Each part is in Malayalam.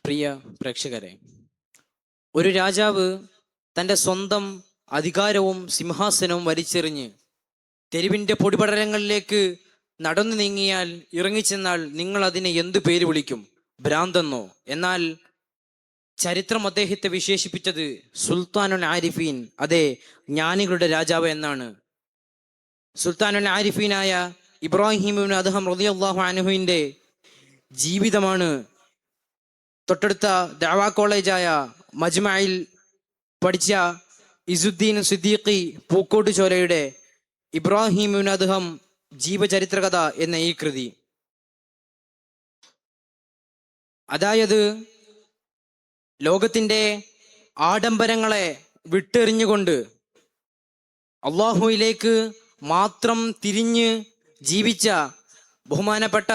പ്രിയ പ്രേക്ഷകരെ, ഒരു രാജാവ് തൻ്റെ സ്വന്തം അധികാരവും സിംഹാസനവും വലിച്ചെറിഞ്ഞ് തെരുവിൻ്റെ പൊടിപടലങ്ങളിലേക്ക് നടന്നു നീങ്ങിയാൽ ഇറങ്ങിച്ചെന്നാൽ നിങ്ങൾ അതിനെ എന്തു പേര് വിളിക്കും? ഭ്രാന്തെന്നോ? എന്നാൽ ചരിത്രം അദ്ദേഹത്തെ വിശേഷിപ്പിച്ചത് സുൽത്താനുൽ ആരിഫീൻ, അതെ, ജ്ഞാനികളുടെ രാജാവ് എന്നാണ്. സുൽത്താനുൽ ആരിഫീനായ ഇബ്രാഹിം ഇബ്നു അദ്ഹം റളിയല്ലാഹു അൻഹുവിൻ്റെ ജീവിതമാണ് തൊട്ടടുത്ത ദഅവാ കോളേജായ മജ്മയിൽ പഠിച്ച ഇസുദ്ദീൻ സിദ്ദീഖി പൂക്കോട്ട് ചോലയുടെ ഇബ്രാഹിം ഇബ്നു അദ്ഹം ജീവചരിത്രകഥ എന്ന ഈ കൃതി. അതായത് ലോകത്തിൻ്റെ ആഡംബരങ്ങളെ വിട്ടെറിഞ്ഞുകൊണ്ട് അള്ളാഹുവിലേക്ക് മാത്രം തിരിഞ്ഞ് ജീവിച്ച ബഹുമാനപ്പെട്ട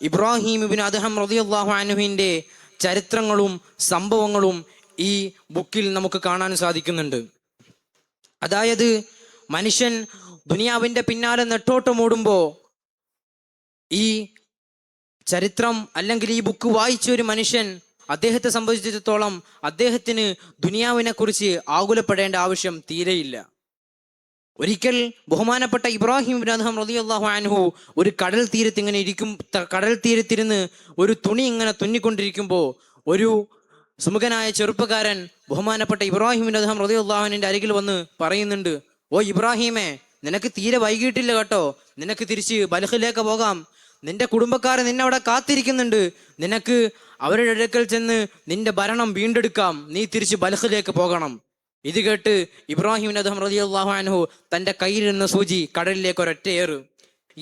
ഇബ്രാഹിം ഇബ്നു അദ്ഹം റളിയല്ലാഹു അൻഹുവിൻ്റെ ചരിത്രങ്ങളും സംഭവങ്ങളും ഈ ബുക്കിൽ നമുക്ക് കാണാൻ സാധിക്കുന്നുണ്ട്. അതായത് മനുഷ്യൻ ദുനിയാവിൻ്റെ പിന്നാലെ നെട്ടോട്ടമോടുമ്പോൾ ഈ ചരിത്രം അല്ലെങ്കിൽ ഈ ബുക്ക് വായിച്ച ഒരു മനുഷ്യൻ, അദ്ദേഹത്തെ സംബന്ധിച്ചിടത്തോളം അദ്ദേഹത്തിന് ദുനിയാവിനെ കുറിച്ച് ആകുലപ്പെടേണ്ട ആവശ്യം തീരെയില്ല. ഒരിക്കൽ ബഹുമാനപ്പെട്ട ഇബ്രാഹിം ഇബ്നു അദ്ഹം റളിയല്ലാഹു അൻഹു ഒരു കടൽ തീരത്തിരുന്ന് ഒരു തുണി ഇങ്ങനെ തുന്നിക്കൊണ്ടിരിക്കുമ്പോൾ ഒരു സുമുഖനായ ചെറുപ്പക്കാരൻ ബഹുമാനപ്പെട്ട ഇബ്രാഹിം ഇബ്നു അദ്ഹം റളിയല്ലാഹു അൻഹുവിൻ്റെ അരികിൽ വന്ന് പറയുന്നുണ്ട്: ഓ ഇബ്രാഹിമേ, നിനക്ക് തീരെ വൈകിട്ടില്ല കേട്ടോ, നിനക്ക് തിരിച്ച് ബൽഹിലേക്ക് പോകാം, നിന്റെ കുടുംബക്കാരെ നിന്നെ അവിടെ കാത്തിരിക്കുന്നുണ്ട്, നിനക്ക് അവരുടെ അടുക്കൽ ചെന്ന് നിന്റെ ഭരണം വീണ്ടെടുക്കാം, നീ തിരിച്ച് ബൽഹിലേക്ക് പോകണം. ഇത് കേട്ട് ഇബ്രാഹിം ഇബ്നു അദ്ഹം റളിയല്ലാഹു അൻഹു തൻ്റെ കയ്യിലിരുന്ന സൂചി കടലിലേക്ക് ഒരൊറ്റ ഏറ്.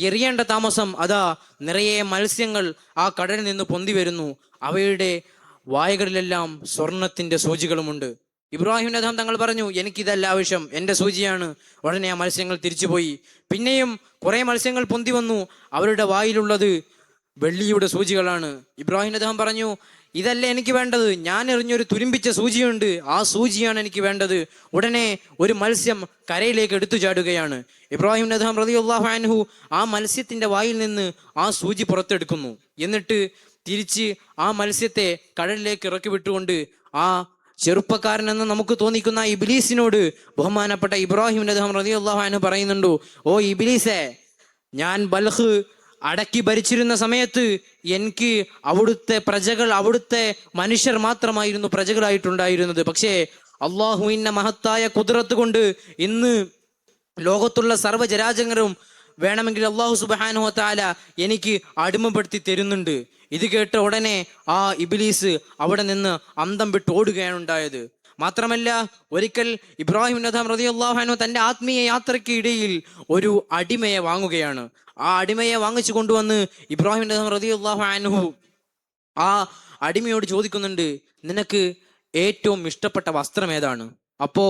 എറിയേണ്ട താമസം അതാ നിറയെ മത്സ്യങ്ങൾ ആ കടലിൽ നിന്ന് പൊന്തി വരുന്നു. അവയുടെ വായകളിലെല്ലാം സ്വർണത്തിൻ്റെ സൂചികളുമുണ്ട്. ഇബ്രാഹിം ഇബ്നു അദ്ഹം തങ്ങൾ പറഞ്ഞു: എനിക്കിതല്ല ആവശ്യം, എൻ്റെ സൂചിയാണ്. ഉടനെ ആ മത്സ്യങ്ങൾ തിരിച്ചുപോയി. പിന്നെയും കുറേ മത്സ്യങ്ങൾ പൊന്തി വന്നു. അവരുടെ വായിലുള്ളത് വെള്ളിയുടെ സൂചികളാണ്. ഇബ്രാഹിം ഇബ്നു അദ്ഹം പറഞ്ഞു: ഇതല്ല എനിക്ക് വേണ്ടത്, ഞാൻ എറിഞ്ഞൊരു തുരുമ്പിച്ച സൂചിയുണ്ട്, ആ സൂചിയാണ് എനിക്ക് വേണ്ടത്. ഉടനെ ഒരു മത്സ്യം കരയിലേക്ക് എടുത്തു ചാടുകയാണ്. ഇബ്രാഹിം ഇബ്നു അദ്ഹം റളിയല്ലാഹു അൻഹു ആ മത്സ്യത്തിൻ്റെ വായിൽ നിന്ന് ആ സൂചി പുറത്തെടുക്കുന്നു. എന്നിട്ട് തിരിച്ച് ആ മത്സ്യത്തെ കടലിലേക്ക് ഇറക്കി വിട്ടുകൊണ്ട് ആ ചെറുപ്പക്കാരനെന്ന് നമുക്ക് തോന്നിക്കുന്ന ഇബ്ലീസിനോട് ബഹുമാനപ്പെട്ട ഇബ്രാഹിം ഇബ്നു അദ്ഹം റളിയല്ലാഹു അൻഹു പറയുന്നുണ്ട്: ഓ ഇബ്ലീസേ, ഞാൻ ബൽഖ് അടക്കി ഭരിച്ചിരുന്ന സമയത്ത് എനിക്ക് അവിടുത്തെ പ്രജകൾ, അവിടുത്തെ മനുഷ്യർ മാത്രമായിരുന്നു പ്രജകളായിട്ടുണ്ടായിരുന്നത്. പക്ഷേ അള്ളാഹുവിൻ്റെ മഹത്തായ കുദ്റത്ത് കൊണ്ട് ഇന്ന് ലോകത്തുള്ള സർവ്വജരാജങ്ങളും വേണമെങ്കിൽ അള്ളാഹു സുബ്ഹാനഹു വ തആല എനിക്ക് അടിമപ്പെടുത്തി തരുന്നുണ്ട്. ഇത് കേട്ട ഉടനെ ആ ഇബ്ലീസ് അവിടെ നിന്ന് അന്തം വിട്ട് ഓടുകയാണ് ഉണ്ടായത്. മാത്രമല്ല, ഒരിക്കൽ ഇബ്രാഹിം ഇബ്നു അദ്ഹം റളിയല്ലാഹു അൻഹു തൻ്റെ ആത്മീയ യാത്രയ്ക്ക് ഇടയിൽ ഒരു അടിമയെ വാങ്ങുകയാണ്. ആ അടിമയെ വാങ്ങിച്ചു കൊണ്ടുവന്ന് ഇബ്രാഹിം ഇബ്നു അദ്ഹം റളിയല്ലാഹു അൻഹു ആ അടിമയോട് ചോദിക്കുന്നുണ്ട്: നിനക്ക് ഏറ്റവും ഇഷ്ടപ്പെട്ട വസ്ത്രം ഏതാണ്? അപ്പോ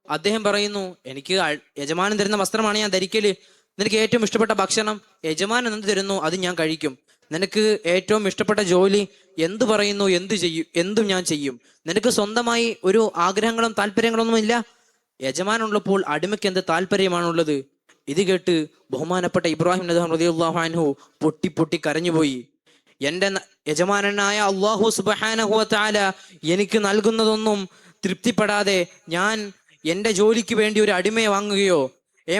അദ്ദേഹം പറയുന്നു: എനിക്ക് യജമാനൻ തരുന്ന വസ്ത്രമാണ് ഞാൻ ധരിക്കല്. നിനക്ക് ഏറ്റവും ഇഷ്ടപ്പെട്ട ഭക്ഷണം? യജമാനൻ എന്ത് തരുന്നു അത് ഞാൻ കഴിക്കും. നിനക്ക് ഏറ്റവും ഇഷ്ടപ്പെട്ട ജോലി? എന്ത് പറയുന്നു എന്തും ഞാൻ ചെയ്യും. നിനക്ക് സ്വന്തമായി ഒരു ആഗ്രഹങ്ങളും താല്പര്യങ്ങളൊന്നും ഇല്ല? യജമാനുള്ളപ്പോൾ അടിമയ്ക്ക് എന്ത് താല്പര്യമാണുള്ളത്? ഇത് കേട്ട് ബഹുമാനപ്പെട്ട ഇബ്രാഹിം ഇബ്നു അദ്ഹം റളിയല്ലാഹു അൻഹു പൊട്ടി പൊട്ടി കരഞ്ഞുപോയി. എൻ്റെ യജമാനനായ അല്ലാഹു സുബ്ഹാനഹു വ തആല എനിക്ക് നൽകുന്നതൊന്നും തൃപ്തിപ്പെടാതെ ഞാൻ എൻ്റെ ജോലിക്ക് വേണ്ടി ഒരു അടിമയെ വാങ്ങുകയോ?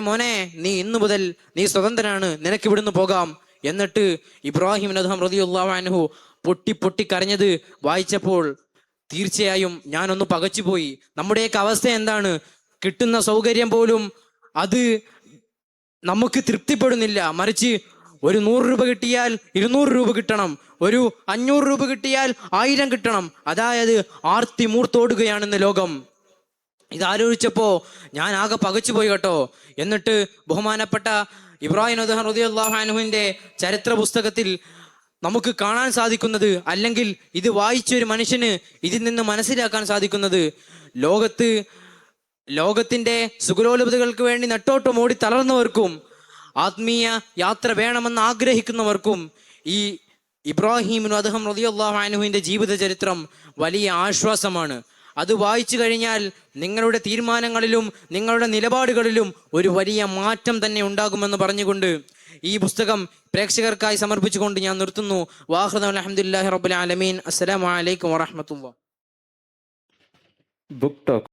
മോനെ, നീ ഇന്നു മുതൽ നീ സ്വതന്ത്രനാണ്, നിനക്ക് ഇവിടുന്ന് പോകാം. എന്നിട്ട് ഇബ്രാഹിം ഇബ്നു അദ്ഹം റളിയല്ലാഹു അൻഹു പൊട്ടി പൊട്ടി കരഞ്ഞത് വായിച്ചപ്പോൾ തീർച്ചയായും ഞാനൊന്ന് പകച്ചുപോയി. നമ്മുടെയൊക്കെ അവസ്ഥ എന്താണ്? കിട്ടുന്ന സൗകര്യം പോലും അത് നമുക്ക് തൃപ്തിപ്പെടുന്നില്ല. മറിച്ച് ഒരു 100 രൂപ കിട്ടിയാൽ 200 രൂപ കിട്ടണം, ഒരു 500 രൂപ കിട്ടിയാൽ 1000 കിട്ടണം. അതായത് ആർത്തി മൂർത്തോടുകയാണെന്ന് ലോകം. ഇതാലോചിച്ചപ്പോൾ ഞാൻ ആകെ പകച്ചുപോയി കേട്ടോ. എന്നിട്ട് ബഹുമാനപ്പെട്ട ഇബ്രാഹിം ഇബ്നു അദ്ഹം റളിയല്ലാഹു അൻഹുവിൻ്റെ ചരിത്ര പുസ്തകത്തിൽ നമുക്ക് കാണാൻ സാധിക്കുന്നത്, അല്ലെങ്കിൽ ഇത് വായിച്ചൊരു മനുഷ്യന് ഇതിൽ നിന്ന് മനസ്സിലാക്കാൻ സാധിക്കുന്നത്, ലോകത്തിൻ്റെ സുഖലോലുപതകൾക്ക് വേണ്ടി നെട്ടോട്ടം ഓടി തളർന്നവർക്കും ആത്മീയ യാത്ര വേണമെന്ന് ആഗ്രഹിക്കുന്നവർക്കും ഈ ഇബ്രാഹിം ഇബ്നു അദ്ഹം റളിയല്ലാഹു അൻഹുവിൻ്റെ ജീവിത ചരിത്രം വലിയ ആശ്വാസമാണ്. അത് വായിച്ചു കഴിഞ്ഞാൽ നിങ്ങളുടെ തീരുമാനങ്ങളിലും നിങ്ങളുടെ നിലപാടുകളിലും ഒരു വലിയ മാറ്റം തന്നെ ഉണ്ടാകുമെന്ന് പറഞ്ഞുകൊണ്ട് ഈ പുസ്തകം പ്രേക്ഷകർക്കായി സമർപ്പിച്ചുകൊണ്ട് ഞാൻ നിർത്തുന്നു. വാഹൃദ അൽഹംദുലില്ലാഹി റബ്ബിൽ ആലമീൻ. അസ്സലാമു അലൈക്കും വറഹ്മത്തുള്ളാഹി. Book talk.